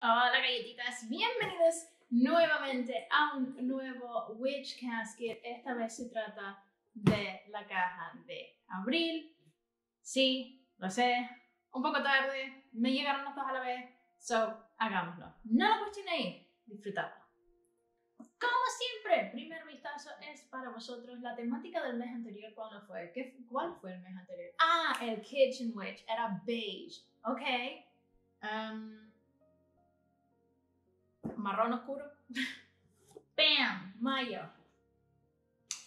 Hola galletitas, bienvenidos nuevamente a un nuevo Witch Casket. Esta vez se trata de la caja de abril. Sí, lo sé, un poco tarde, me llegaron los dos a la vez, so hagámoslo. No lo cuestionéis, disfrutadlo. Como siempre, primer vistazo es para vosotros la temática del mes anterior. ¿Cuándo fue? ¿Cuál fue el mes anterior? Ah, el Kitchen Witch, era beige, ok. Marrón oscuro. Bam, mayo.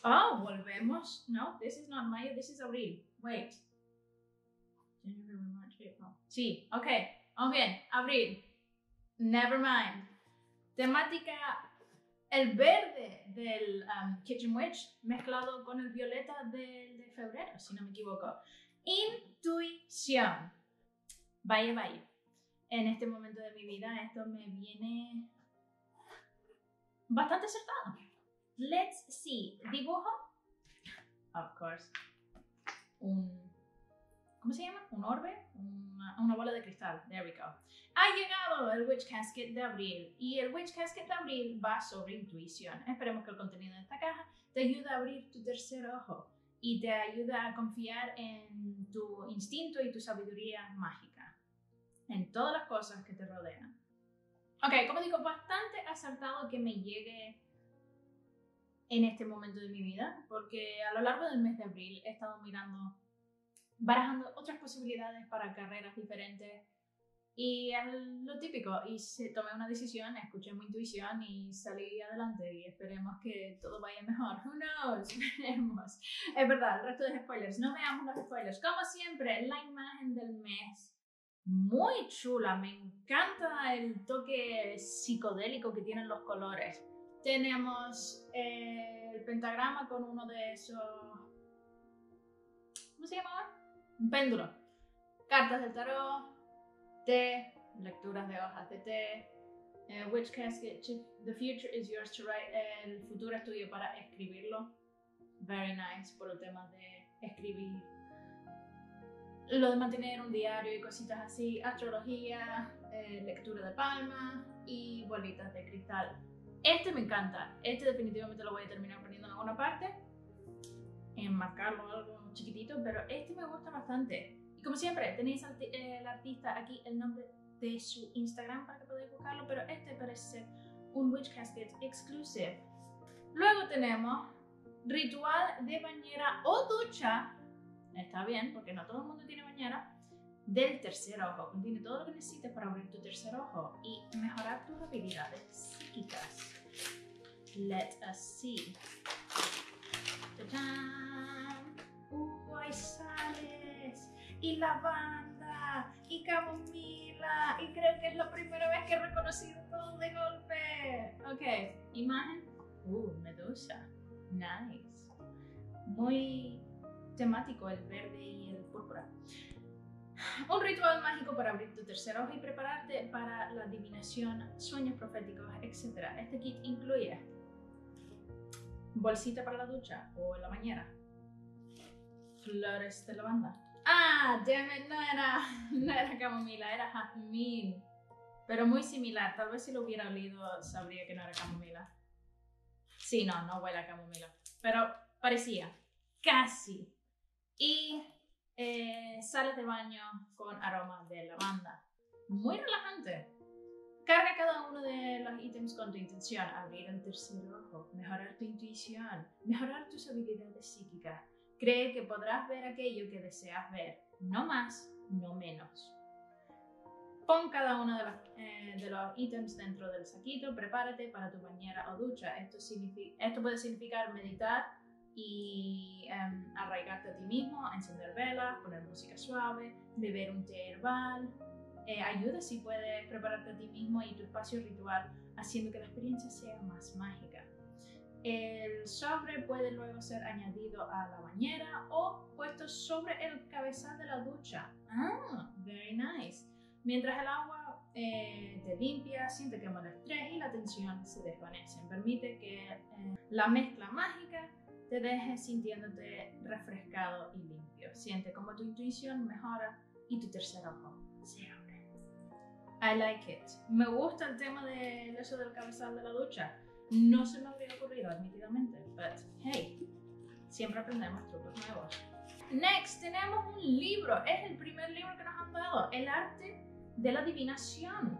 Oh, volvemos. No, this is not mayo, this is abril. Wait. January, March, April. Sí, ok. Vamos bien, abril. Never mind. Temática, el verde del Kitchen Witch mezclado con el violeta de febrero, si no me equivoco. Intuición. Vaya, vaya. En este momento de mi vida esto me viene bastante acertado. Let's see. Dibujo. Of course. ¿Cómo se llama? Un orbe. Una bola de cristal. There we go. Ha llegado el Witch Casket de abril. Y el Witch Casket de abril va sobre intuición. Esperemos que el contenido de esta caja te ayude a abrir tu tercer ojo. Y te ayuda a confiar en tu instinto y tu sabiduría mágica. En todas las cosas que te rodean. Ok, como digo, bastante acertado que me llegue en este momento de mi vida, porque a lo largo del mes de abril he estado barajando otras posibilidades para carreras diferentes y lo típico, y tomé una decisión, escuché mi intuición y salí adelante y esperemos que todo vaya mejor. Who knows? Veremos. Es verdad, el resto de spoilers, no veamos los spoilers. Como siempre, la imagen del mes. Muy chula, me encanta el toque psicodélico que tienen los colores. Tenemos el pentagrama con uno de esos... ¿Cómo se llamaba? Un péndulo. Cartas del tarot, té, lecturas de hojas de té, Witch Casket, the future is yours to write, el futuro es tuyo para escribirlo. Very nice por el tema de escribir. Lo de mantener un diario y cositas así, astrología, lectura de palma y bolitas de cristal. Este me encanta, este definitivamente lo voy a terminar poniendo en alguna parte, enmarcarlo algo chiquitito, pero este me gusta bastante. Y como siempre, tenéis el artista aquí, el nombre de su Instagram para que podáis buscarlo, pero este parece ser un Witch Casket exclusive. Luego tenemos ritual de bañera o ducha. Está bien, porque no todo el mundo tiene bañera. Del tercer ojo. Contiene todo lo que necesitas para abrir tu tercer ojo y mejorar tus habilidades psíquicas. Let us see. ¡Tachán! ¡Ahí sales! Y lavanda, y camomila, y creo que es la primera vez que he reconocido todo de golpe. Ok, imagen. Medusa. Nice. Muy temático el verde y el púrpura. Un ritual mágico para abrir tu tercer ojo y prepararte para la adivinación, sueños proféticos, etc. Este kit incluye bolsita para la ducha o en la bañera, flores de lavanda. Ah, damn it, no era camomila, era jazmín. Pero muy similar, tal vez si lo hubiera olido sabría que no era camomila. Sí, no huele a camomila, pero parecía, casi. Y sales de baño con aroma de lavanda. Muy relajante. Carga cada uno de los ítems con tu intención. Abrir el tercer ojo, mejorar tu intuición, mejorar tus habilidades psíquicas. Cree que podrás ver aquello que deseas ver. No más, no menos. Pon cada uno de los ítems dentro del saquito. Prepárate para tu bañera o ducha. Esto puede significar meditar y arraigarte a ti mismo, encender velas, poner música suave, beber un té herbal. Ayuda si puedes prepararte a ti mismo y tu espacio ritual, haciendo que la experiencia sea más mágica. El sobre puede luego ser añadido a la bañera o puesto sobre el cabezal de la ducha. Ah, very nice. Mientras el agua te limpia, siente que el estrés y la tensión se desvanecen. Permite que la mezcla mágica te deje sintiéndote refrescado y limpio. Siente como tu intuición mejora y tu tercer ojo se abre. I like it. Me gusta el tema del eso del cabezal de la ducha. No se me habría ocurrido, admitidamente, but hey, siempre aprendemos trucos nuevos. Next, tenemos un libro. Es el primer libro que nos han dado. El arte de la adivinación,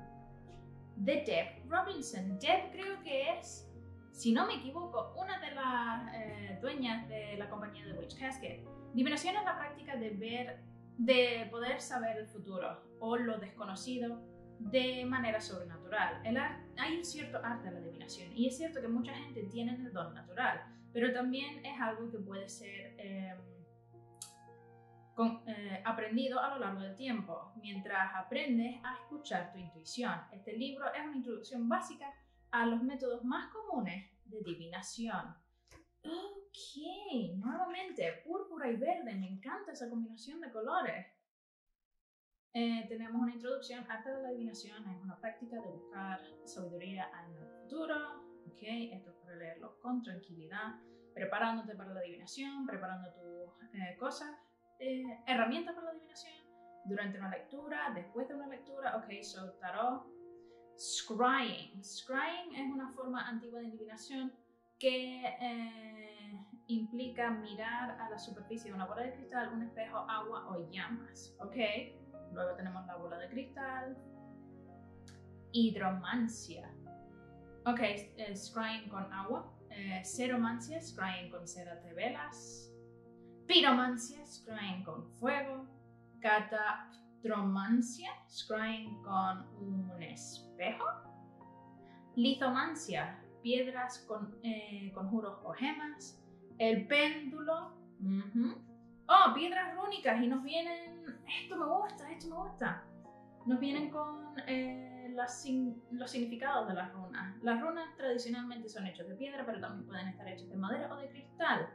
de Deb Robinson. Deb creo que es, si no me equivoco, una de las dueñas de la compañía de Witch Casket. Adivinación es la práctica de poder saber el futuro o lo desconocido de manera sobrenatural. Hay un cierto arte a la adivinación y es cierto que mucha gente tiene el don natural, pero también es algo que puede ser aprendido a lo largo del tiempo, mientras aprendes a escuchar tu intuición. Este libro es una introducción básica a los métodos más comunes de adivinación. Ok, nuevamente, púrpura y verde, me encanta esa combinación de colores. Tenemos una introducción, arte de la adivinación, es una práctica de buscar sabiduría en el futuro. Ok, esto es para leerlo con tranquilidad, preparándote para la adivinación, preparando tus cosas. Herramientas para la adivinación durante una lectura, después de una lectura. Ok, so tarot. Scrying. Scrying es una forma antigua de adivinación que implica mirar a la superficie de una bola de cristal, un espejo, agua o llamas. Ok, luego tenemos la bola de cristal. Hidromancia. Ok, scrying con agua. Ceromancia, scrying con cera de velas. Piromancia, scrying con fuego. Cataptromancia, scrying con un espejo. Lithomancia, piedras con conjuros o gemas. El péndulo. Oh, piedras rúnicas y nos vienen... Esto me gusta. Nos vienen con los significados de las runas. Las runas tradicionalmente son hechas de piedra, pero también pueden estar hechas de madera o de cristal.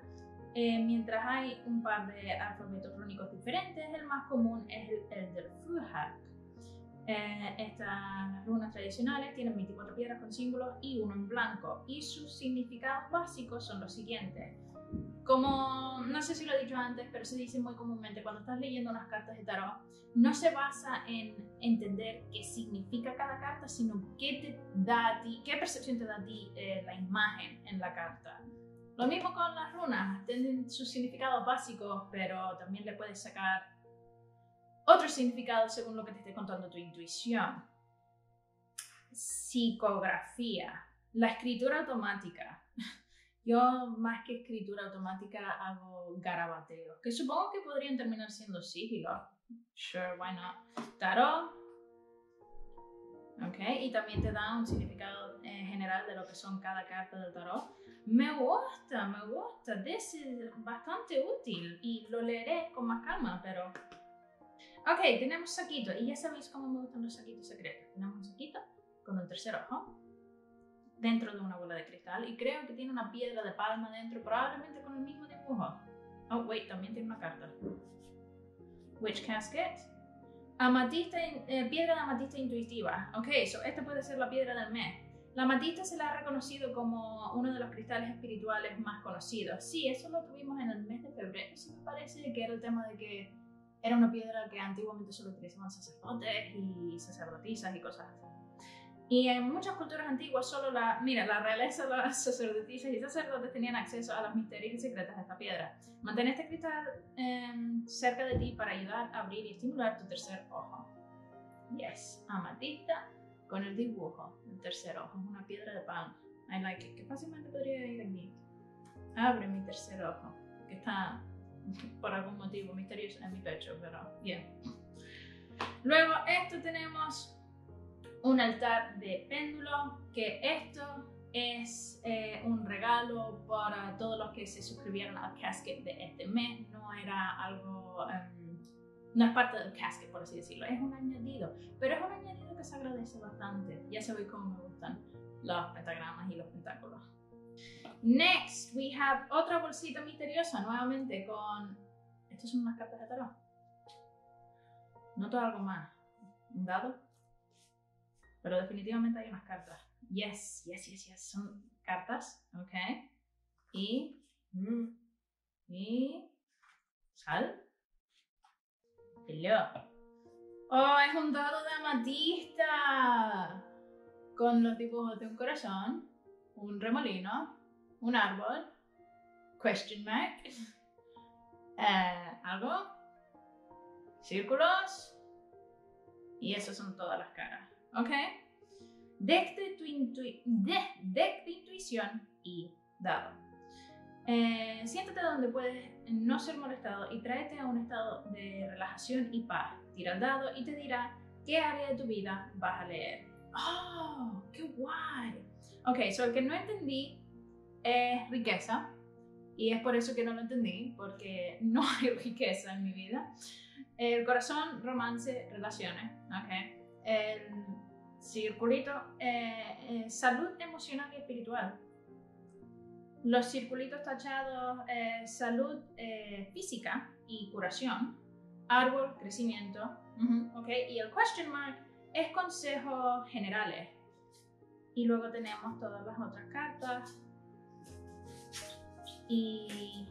Mientras hay un par de alfabetos rúnicos diferentes, el más común es el del Fuhak. Estas runas tradicionales tienen 24 piedras con símbolos y uno en blanco, y sus significados básicos son los siguientes. Como, no sé si lo he dicho antes, pero se dice muy comúnmente cuando estás leyendo unas cartas de tarot, no se basa en entender qué significa cada carta, sino qué te da a ti, qué percepción te da a ti la imagen en la carta. Lo mismo con las runas, tienen sus significados básicos, pero también le puedes sacar otros significados según lo que te esté contando tu intuición. Psicografía, la escritura automática. Yo, más que escritura automática, hago garabateos, que supongo que podrían terminar siendo sigilos. Sure, why not? Tarot. Ok, y también te da un significado general de lo que son cada carta del tarot. Me gusta. This es bastante útil y lo leeré con más calma, pero... Ok, tenemos saquito, y ya sabéis cómo me gustan los saquitos secretos. Tenemos un saquito con un tercer ojo dentro de una bola de cristal y creo que tiene una piedra de palma dentro, probablemente con el mismo dibujo. Oh, wait, también tiene una carta. Witch Casket. Amatista, piedra de amatista intuitiva. Ok, so esta puede ser la piedra del mes. La amatista se la ha reconocido como uno de los cristales espirituales más conocidos. Sí, eso lo tuvimos en el mes de febrero, si me parece, que era el tema de que era una piedra que antiguamente solo utilizaban sacerdotes y sacerdotisas y cosas así. Y en muchas culturas antiguas solo la realeza, las sacerdotisas y sacerdotes tenían acceso a los misterios y secretos de esta piedra. Mantén este cristal cerca de ti para ayudar a abrir y estimular tu tercer ojo. Yes, amatista con el dibujo del tercer ojo, una piedra de palma. I like it. Que fácilmente podría ir aquí. Abre mi tercer ojo, que está por algún motivo misterioso en mi pecho, pero bien. Luego esto tenemos un altar de péndulo, que esto es un regalo para todos los que se suscribieron al casket de este mes. No era algo, no es parte del casket, por así decirlo, es un añadido, pero es un añadido que se agradece bastante. Ya sabéis cómo me gustan los pentagramas y los pentáculos. Next, we have otra bolsita misteriosa, nuevamente con... Estas son unas cartas de tarot. Noto algo más. ¿Un dado? Pero definitivamente hay unas cartas. Yes. Son cartas, ok. Y sal. Hello. Oh, es un dado de amatista. Con los dibujos de un corazón, un remolino, un árbol, question mark, algo, círculos, y esas son todas las caras, ¿ok? Deck de intuición y dado. Siéntate donde puedes no ser molestado y tráete a un estado de relajación y paz. Tira el dado y te dirá qué área de tu vida vas a leer. ¡Oh! ¡Qué guay! Ok, so el que no entendí es riqueza. Y es por eso que no lo entendí, porque no hay riqueza en mi vida. El corazón, romance, relaciones. Ok. El circulito, salud emocional y espiritual. Los circulitos tachados, salud física y curación. Árbol, crecimiento. Ok. Y el question mark es consejos generales. Y luego tenemos todas las otras cartas y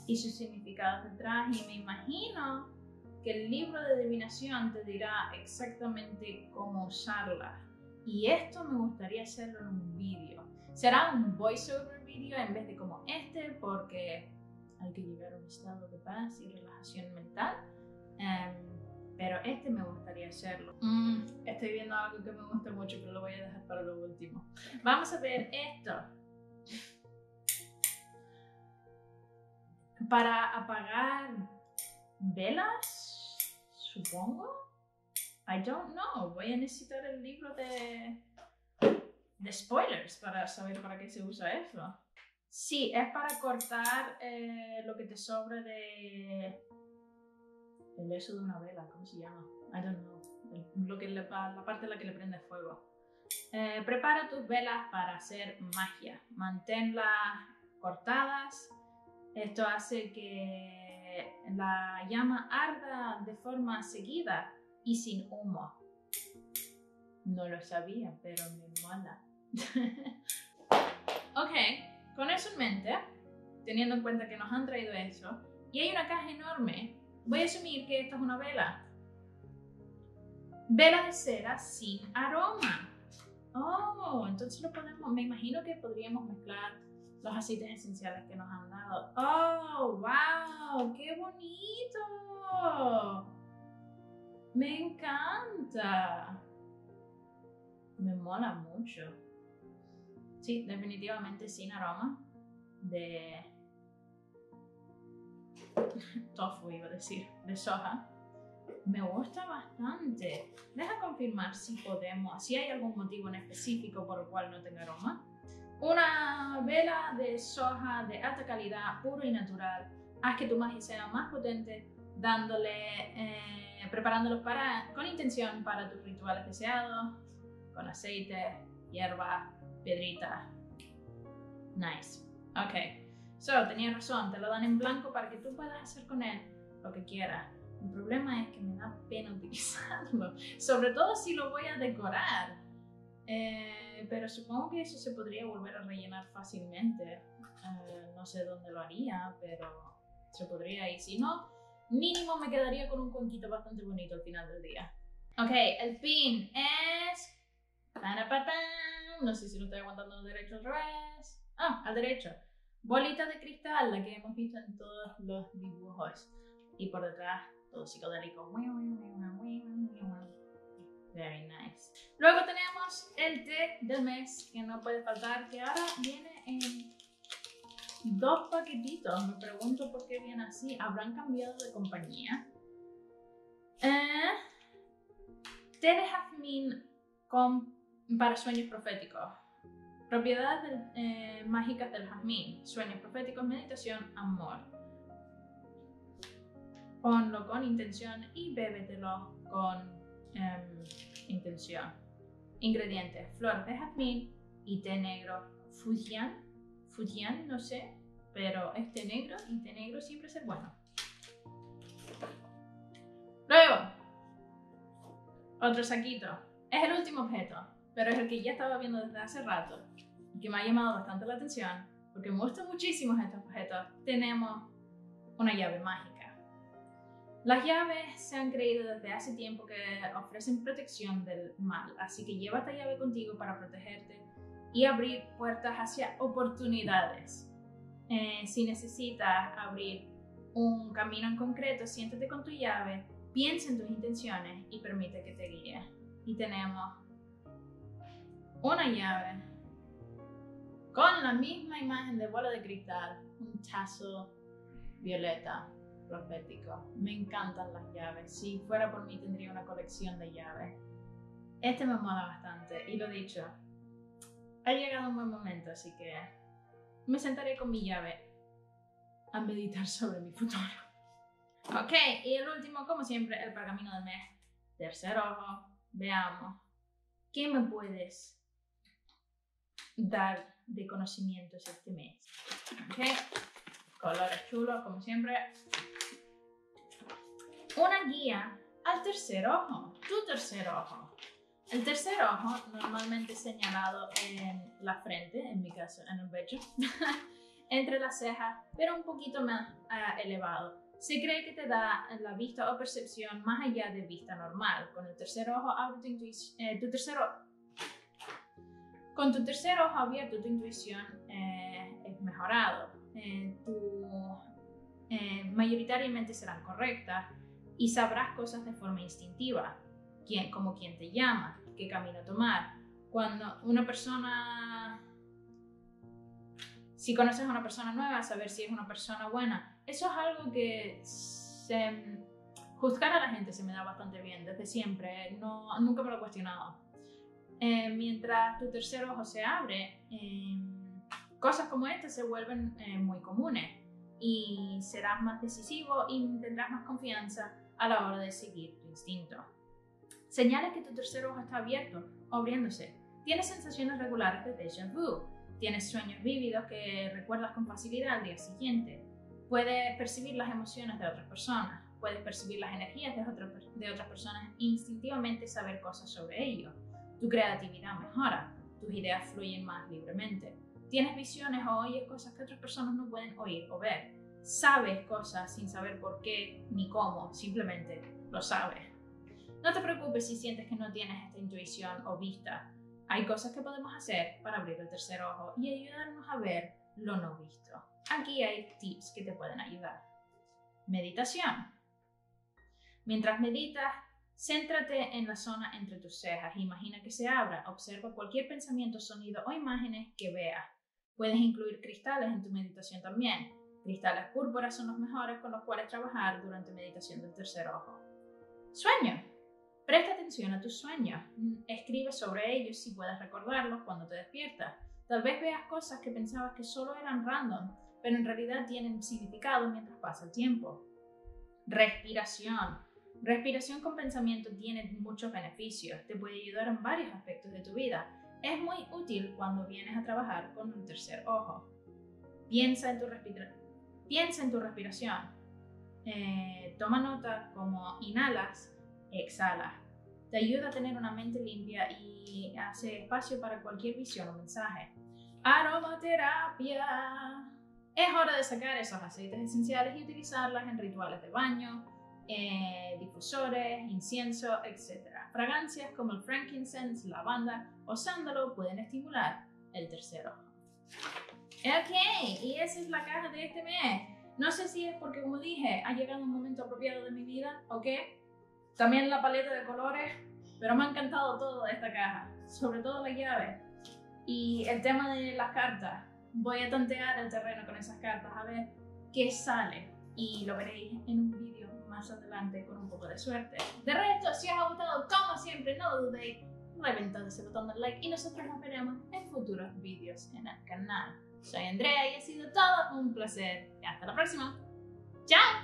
sus significados detrás. Y me imagino que el libro de adivinación te dirá exactamente cómo usarla. Y esto me gustaría hacerlo en un vídeo. Será un voiceover vídeo en vez de como este, porque hay que llegar a un estado de paz y relajación mental. Pero este me gustaría hacerlo. Estoy viendo algo que me gusta mucho, pero lo voy a dejar para lo último. Vamos a ver esto. Para apagar velas, supongo. I don't know. Voy a necesitar el libro de spoilers para saber para qué se usa eso. Sí, es para cortar lo que te sobra de... el eso de una vela, ¿cómo se llama? I don't know. La parte en la que le prende fuego. Prepara tus velas para hacer magia. Manténlas cortadas. Esto hace que la llama arda de forma seguida y sin humo. No lo sabía, pero me mola. Ok, con eso en mente, teniendo en cuenta que nos han traído eso, y hay una caja enorme, voy a asumir que esta es una vela. Vela de cera sin aroma. Oh, entonces lo podemos, me imagino que podríamos mezclar los aceites esenciales que nos han dado. ¡Oh, wow! ¡Qué bonito! ¡Me encanta! Me mola mucho. Sí, definitivamente sin aroma. De tofu, iba a decir, de soja. Me gusta bastante. Deja confirmar si podemos, si hay algún motivo en específico por el cual no tenga aroma. Una vela de soja de alta calidad, puro y natural. Haz que tu magia sea más potente, preparándolos con intención para tus rituales deseados, con aceite, hierba, piedritas. Nice. Ok. So, tenías razón, te lo dan en blanco para que tú puedas hacer con él lo que quieras. El problema es que me da pena utilizarlo, sobre todo si lo voy a decorar. Pero supongo que eso se podría volver a rellenar fácilmente. No sé dónde lo haría, pero se podría. Y si no, mínimo me quedaría con un cuenquito bastante bonito al final del día. Ok, el pin es... No sé si lo estoy aguantando al derecho o al revés. Ah, al derecho. Bolita de cristal, la que hemos visto en todos los dibujos. Y por detrás, todo psicodélico. Very nice. Luego tenemos el té del mes, que no puede faltar, que ahora viene en 2 paquetitos. Me pregunto por qué viene así. ¿Habrán cambiado de compañía? Té de jazmín para sueños proféticos. Propiedades mágicas del jazmín. Sueños proféticos, meditación, amor. Ponlo con intención y bébetelo con intención. Ingredientes: flor de jazmín y té negro. Fujian, no sé, pero es té negro y té negro siempre es bueno. Luego, otro saquito. Es el último objeto, pero es el que ya estaba viendo desde hace rato y que me ha llamado bastante la atención porque me gustan muchísimo estos objetos. Tenemos una llave mágica. Las llaves se han creído desde hace tiempo que ofrecen protección del mal, así que lleva esta llave contigo para protegerte y abrir puertas hacia oportunidades. Si necesitas abrir un camino en concreto, siéntate con tu llave, piensa en tus intenciones y permite que te guíe. Y tenemos una llave con la misma imagen de bola de cristal, un tazo violeta profético. Me encantan las llaves. Si fuera por mí tendría una colección de llaves. Este me mola bastante y lo dicho, ha llegado un buen momento, así que me sentaré con mi llave a meditar sobre mi futuro. Ok, y el último, como siempre, el pergamino del mes. Tercer ojo. Veamos. ¿Qué me puedes dar de conocimientos este mes? Ok, colores chulos, como siempre. Una guía al tercer ojo. Tu tercer ojo. El tercer ojo, normalmente señalado en la frente, en mi caso en el pecho, entre las cejas, pero un poquito más elevado. Se cree que te da la vista o percepción más allá de vista normal. Con el tercer ojo abre Con tu tercer ojo abierto, tu intuición es mejorado. Mayoritariamente serán correctas y sabrás cosas de forma instintiva, como quién te llama, qué camino tomar. Si conoces a una persona nueva, saber si es una persona buena. Eso es algo que juzgar a la gente se me da bastante bien desde siempre. Nunca me lo he cuestionado. Mientras tu tercer ojo se abre, cosas como estas se vuelven muy comunes y serás más decisivo y tendrás más confianza a la hora de seguir tu instinto. Señales que tu tercer ojo está abierto o abriéndose. Tienes sensaciones regulares de déjà vu. Tienes sueños vívidos que recuerdas con facilidad al día siguiente. Puedes percibir las emociones de otras personas. Puedes percibir las energías de otras personas e instintivamente saber cosas sobre ello. Tu creatividad mejora. Tus ideas fluyen más libremente. Tienes visiones o oyes cosas que otras personas no pueden oír o ver. Sabes cosas sin saber por qué ni cómo, simplemente lo sabes. No te preocupes si sientes que no tienes esta intuición o vista. Hay cosas que podemos hacer para abrir el tercer ojo y ayudarnos a ver lo no visto. Aquí hay tips que te pueden ayudar. Meditación. Mientras meditas, céntrate en la zona entre tus cejas. Imagina que se abra. Observa cualquier pensamiento, sonido o imágenes que veas. Puedes incluir cristales en tu meditación también. Cristales púrpuras son los mejores con los cuales trabajar durante meditación del tercer ojo. Sueño. Presta atención a tus sueños. Escribe sobre ellos si puedes recordarlos cuando te despiertas. Tal vez veas cosas que pensabas que solo eran random, pero en realidad tienen significado mientras pasa el tiempo. Respiración. Respiración con pensamiento tiene muchos beneficios. Te puede ayudar en varios aspectos de tu vida. Es muy útil cuando vienes a trabajar con un tercer ojo. Piensa en tu respiración. Toma nota como inhalas, exhalas. Te ayuda a tener una mente limpia y hace espacio para cualquier visión o mensaje. Aromaterapia. Es hora de sacar esos aceites esenciales y utilizarlas en rituales de baño, difusores, incienso, etc. Fragancias como el frankincense, lavanda o sándalo pueden estimular el tercer ojo. Ok, y esa es la caja de este mes. No sé si es porque, como dije, ha llegado un momento apropiado de mi vida, ¿ok? También la paleta de colores, pero me ha encantado todo de esta caja, sobre todo la llave. Y el tema de las cartas, voy a tantear el terreno con esas cartas a ver qué sale. Y lo veréis en un vídeo más adelante con un poco de suerte. De resto, si os ha gustado, como siempre, no lo dudéis, reventad ese botón de like y nosotros nos veremos en futuros vídeos en el canal. Soy Andrea y ha sido todo un placer. Y hasta la próxima. ¡Chao!